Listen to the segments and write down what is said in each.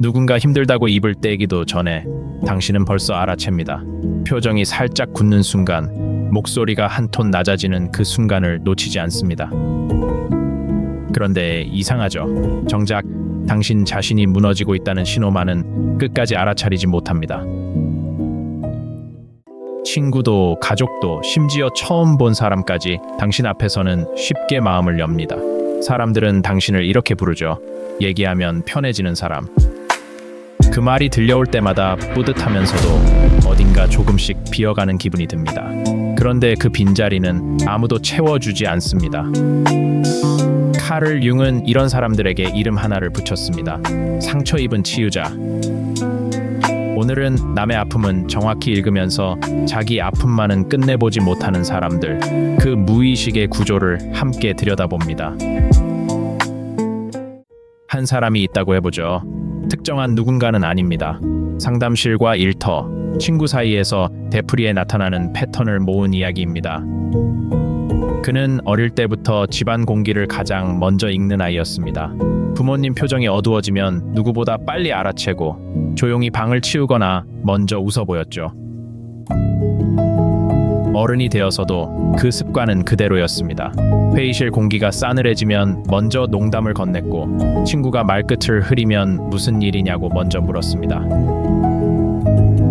누군가 힘들다고 입을 떼기도 전에 당신은 벌써 알아챕니다. 표정이 살짝 굳는 순간, 목소리가 한 톤 낮아지는 그 순간을 놓치지 않습니다. 그런데 이상하죠. 정작 당신 자신이 무너지고 있다는 신호만은 끝까지 알아차리지 못합니다. 친구도 가족도 심지어 처음 본 사람까지 당신 앞에서는 쉽게 마음을 엽니다. 사람들은 당신을 이렇게 부르죠. 얘기하면 편해지는 사람. 그 말이 들려올 때마다 뿌듯하면서도 어딘가 조금씩 비어가는 기분이 듭니다. 그런데 그 빈자리는 아무도 채워주지 않습니다. 카를 융은 이런 사람들에게 이름 하나를 붙였습니다. 상처 입은 치유자. 오늘은 남의 아픔은 정확히 읽으면서 자기 아픔만은 끝내보지 못하는 사람들, 그 무의식의 구조를 함께 들여다봅니다. 한 사람이 있다고 해보죠. 특정한 누군가는 아닙니다. 상담실과 일터, 친구 사이에서 되풀이에 나타나는 패턴을 모은 이야기입니다. 그는 어릴 때부터 집안 공기를 가장 먼저 읽는 아이였습니다. 부모님 표정이 어두워지면 누구보다 빨리 알아채고 조용히 방을 치우거나 먼저 웃어 보였죠. 어른이 되어서도 그 습관은 그대로였습니다. 회의실 공기가 싸늘해지면 먼저 농담을 건넸고 친구가 말끝을 흐리면 무슨 일이냐고 먼저 물었습니다.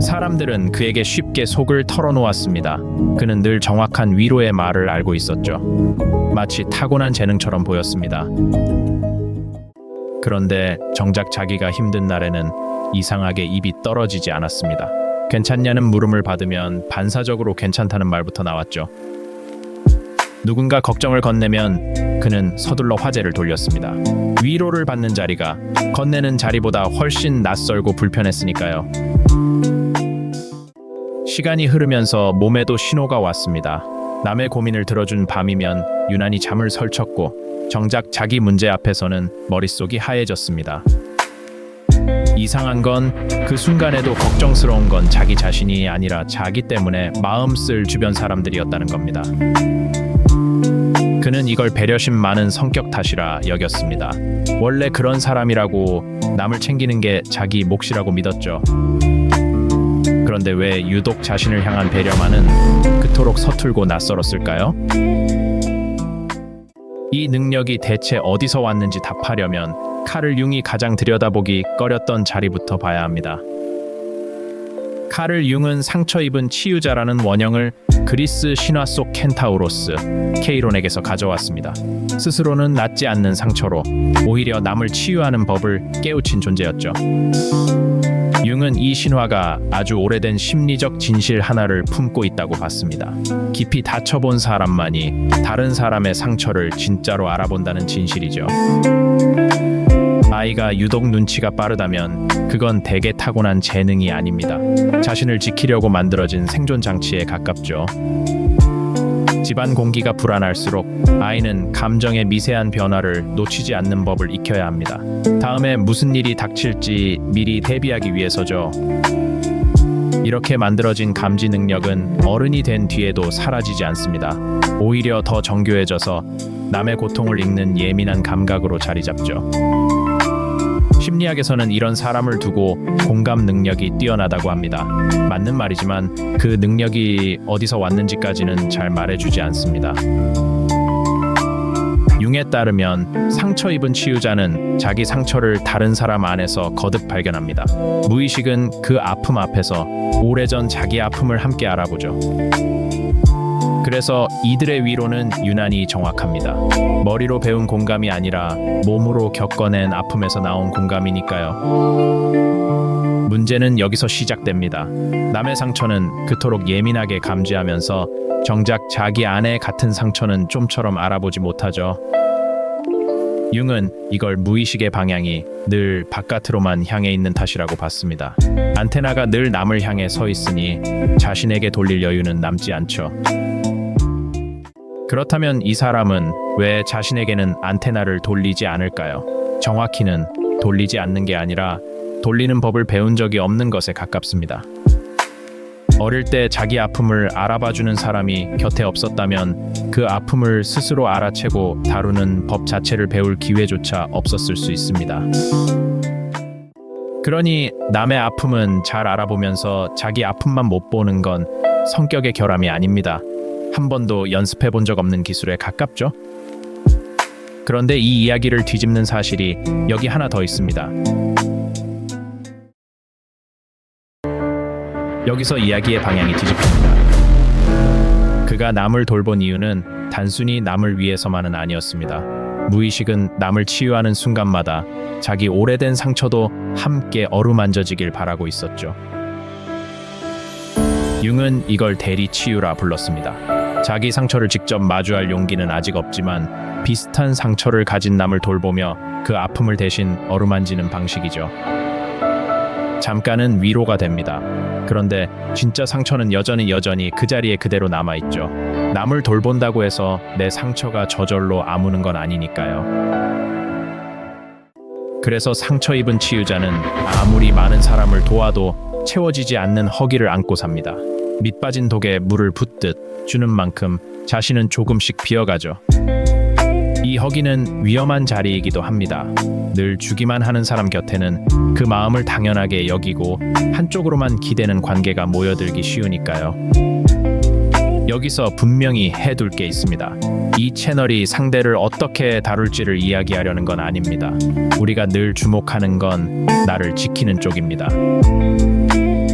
사람들은 그에게 쉽게 속을 털어놓았습니다. 그는 늘 정확한 위로의 말을 알고 있었죠. 마치 타고난 재능처럼 보였습니다. 그런데 정작 자기가 힘든 날에는 이상하게 입이 떨어지지 않았습니다. 괜찮냐는 물음을 받으면 반사적으로 괜찮다는 말부터 나왔죠. 누군가 걱정을 건네면 그는 서둘러 화제를 돌렸습니다. 위로를 받는 자리가 건네는 자리보다 훨씬 낯설고 불편했으니까요. 시간이 흐르면서 몸에도 신호가 왔습니다. 남의 고민을 들어준 밤이면 유난히 잠을 설쳤고 정작 자기 문제 앞에서는 머릿속이 하얘졌습니다. 이상한 건 그 순간에도 걱정스러운 건 자기 자신이 아니라 자기 때문에 마음 쓸 주변 사람들이었다는 겁니다. 그는 이걸 배려심 많은 성격 탓이라 여겼습니다. 원래 그런 사람이라고 남을 챙기는 게 자기 몫이라고 믿었죠. 그런데 왜 유독 자신을 향한 배려만은 그토록 서툴고 낯설었을까요? 이 능력이 대체 어디서 왔는지 답하려면 카를 융이 가장 들여다보기 꺼렸던 자리부터 봐야 합니다. 카를 융은 상처 입은 치유자라는 원형을 그리스 신화 속 켄타우로스, 케이론에게서 가져왔습니다. 스스로는 낫지 않는 상처로 오히려 남을 치유하는 법을 깨우친 존재였죠. 융은 이 신화가 아주 오래된 심리적 진실 하나를 품고 있다고 봤습니다. 깊이 다쳐본 사람만이 다른 사람의 상처를 진짜로 알아본다는 진실이죠. 아이가 유독 눈치가 빠르다면 그건 대개 타고난 재능이 아닙니다. 자신을 지키려고 만들어진 생존 장치에 가깝죠. 집안 공기가 불안할수록 아이는 감정의 미세한 변화를 놓치지 않는 법을 익혀야 합니다. 다음에 무슨 일이 닥칠지 미리 대비하기 위해서죠. 이렇게 만들어진 감지 능력은 어른이 된 뒤에도 사라지지 않습니다. 오히려 더 정교해져서 남의 고통을 읽는 예민한 감각으로 자리 잡죠. 심리학에서는 이런 사람을 두고 공감 능력이 뛰어나다고 합니다. 맞는 말이지만 그 능력이 어디서 왔는지까지는 잘 말해주지 않습니다. 융에 따르면 상처 입은 치유자는 자기 상처를 다른 사람 안에서 거듭 발견합니다. 무의식은 그 아픔 앞에서 오래전 자기 아픔을 함께 알아보죠. 그래서 이들의 위로는 유난히 정확합니다. 머리로 배운 공감이 아니라 몸으로 겪어낸 아픔에서 나온 공감이니까요. 문제는 여기서 시작됩니다. 남의 상처는 그토록 예민하게 감지하면서 정작 자기 안에 같은 상처는 좀처럼 알아보지 못하죠. 융은 이걸 무의식의 방향이 늘 바깥으로만 향해 있는 탓이라고 봤습니다. 안테나가 늘 남을 향해 서 있으니 자신에게 돌릴 여유는 남지 않죠. 그렇다면 이 사람은 왜 자신에게는 안테나를 돌리지 않을까요? 정확히는 돌리지 않는 게 아니라 돌리는 법을 배운 적이 없는 것에 가깝습니다. 어릴 때 자기 아픔을 알아봐주는 사람이 곁에 없었다면 그 아픔을 스스로 알아채고 다루는 법 자체를 배울 기회조차 없었을 수 있습니다. 그러니 남의 아픔은 잘 알아보면서 자기 아픔만 못 보는 건 성격의 결함이 아닙니다. 한 번도 연습해 본 적 없는 기술에 가깝죠? 그런데 이 이야기를 뒤집는 사실이 여기 하나 더 있습니다. 여기서 이야기의 방향이 뒤집힙니다. 그가 남을 돌본 이유는 단순히 남을 위해서만은 아니었습니다. 무의식은 남을 치유하는 순간마다 자기 오래된 상처도 함께 어루만져지길 바라고 있었죠. 융은 이걸 대리 치유라 불렀습니다. 자기 상처를 직접 마주할 용기는 아직 없지만 비슷한 상처를 가진 남을 돌보며 그 아픔을 대신 어루만지는 방식이죠. 잠깐은 위로가 됩니다. 그런데 진짜 상처는 여전히 그 자리에 그대로 남아있죠. 남을 돌본다고 해서 내 상처가 저절로 아무는 건 아니니까요. 그래서 상처 입은 치유자는 아무리 많은 사람을 도와도 채워지지 않는 허기를 안고 삽니다. 밑 빠진 독에 물을 붓듯 주는 만큼 자신은 조금씩 비어가죠. 이 허기는 위험한 자리이기도 합니다. 늘 주기만 하는 사람 곁에는 그 마음을 당연하게 여기고 한쪽으로만 기대는 관계가 모여들기 쉬우니까요. 여기서 분명히 해둘 게 있습니다. 이 채널이 상대를 어떻게 다룰지를 이야기하려는 건 아닙니다. 우리가 늘 주목하는 건 나를 지키는 쪽입니다.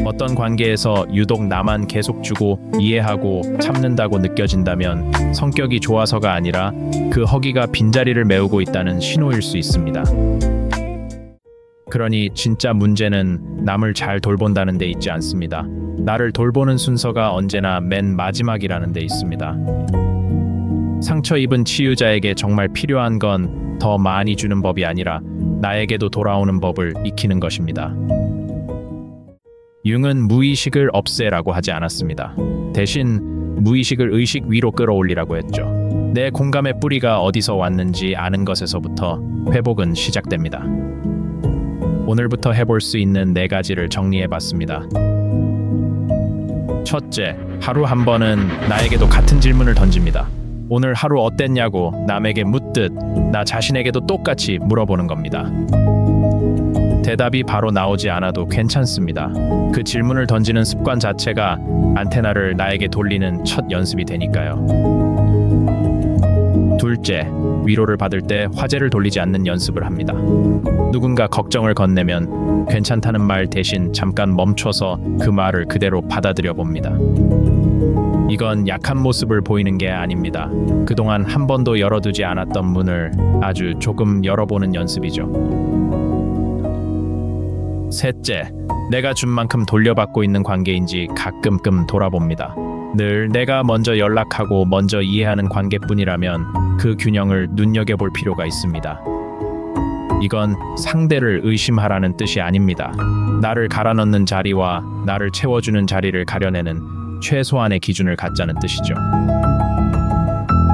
어떤 관계에서 유독 나만 계속 주고 이해하고 참는다고 느껴진다면 성격이 좋아서가 아니라 그 허기가 빈자리를 메우고 있다는 신호일 수 있습니다. 그러니 진짜 문제는 남을 잘 돌본다는 데 있지 않습니다. 나를 돌보는 순서가 언제나 맨 마지막이라는 데 있습니다. 상처 입은 치유자에게 정말 필요한 건 더 많이 주는 법이 아니라 나에게도 돌아오는 법을 익히는 것입니다. 융은 무의식을 없애라고 하지 않았습니다. 대신 무의식을 의식 위로 끌어올리라고 했죠. 내 공감의 뿌리가 어디서 왔는지 아는 것에서부터 회복은 시작됩니다. 오늘부터 해볼 수 있는 4가지를 정리해봤습니다. 첫째, 하루 한 번은 나에게도 같은 질문을 던집니다. 오늘 하루 어땠냐고 남에게 묻듯 나 자신에게도 똑같이 물어보는 겁니다. 대답이 바로 나오지 않아도 괜찮습니다. 그 질문을 던지는 습관 자체가 안테나를 나에게 돌리는 첫 연습이 되니까요. 둘째, 위로를 받을 때 화제를 돌리지 않는 연습을 합니다. 누군가 걱정을 건네면 괜찮다는 말 대신 잠깐 멈춰서 그 말을 그대로 받아들여 봅니다. 이건 약한 모습을 보이는 게 아닙니다. 그동안 한 번도 열어두지 않았던 문을 아주 조금 열어보는 연습이죠. 셋째, 내가 준 만큼 돌려받고 있는 관계인지 가끔끔 돌아봅니다. 늘 내가 먼저 연락하고 먼저 이해하는 관계뿐이라면 그 균형을 눈여겨볼 필요가 있습니다. 이건 상대를 의심하라는 뜻이 아닙니다. 나를 갈아넣는 자리와 나를 채워주는 자리를 가려내는 최소한의 기준을 갖자는 뜻이죠.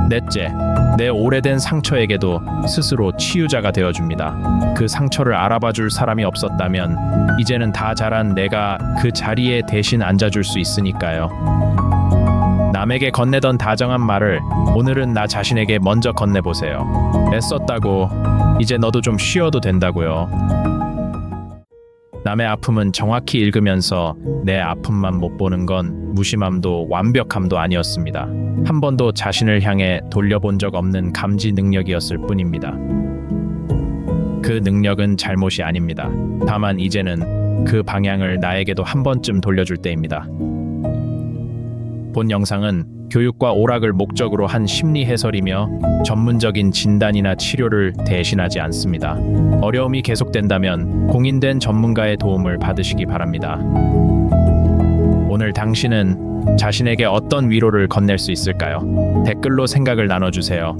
넷째, 내 오래된 상처에게도 스스로 치유자가 되어줍니다. 그 상처를 알아봐줄 사람이 없었다면 이제는 다 자란 내가 그 자리에 대신 앉아줄 수 있으니까요. 남에게 건네던 다정한 말을 오늘은 나 자신에게 먼저 건네보세요. 애썼다고 이제 너도 좀 쉬어도 된다고요. 남의 아픔은 정확히 읽으면서 내 아픔만 못 보는 건 무심함도 완벽함도 아니었습니다. 한 번도 자신을 향해 돌려본 적 없는 감지 능력이었을 뿐입니다. 그 능력은 잘못이 아닙니다. 다만 이제는 그 방향을 나에게도 한 번쯤 돌려줄 때입니다. 본 영상은 교육과 오락을 목적으로 한 심리 해설이며 전문적인 진단이나 치료를 대신하지 않습니다. 어려움이 계속된다면 공인된 전문가의 도움을 받으시기 바랍니다. 오늘 당신은 자신에게 어떤 위로를 건넬 수 있을까요? 댓글로 생각을 나눠주세요.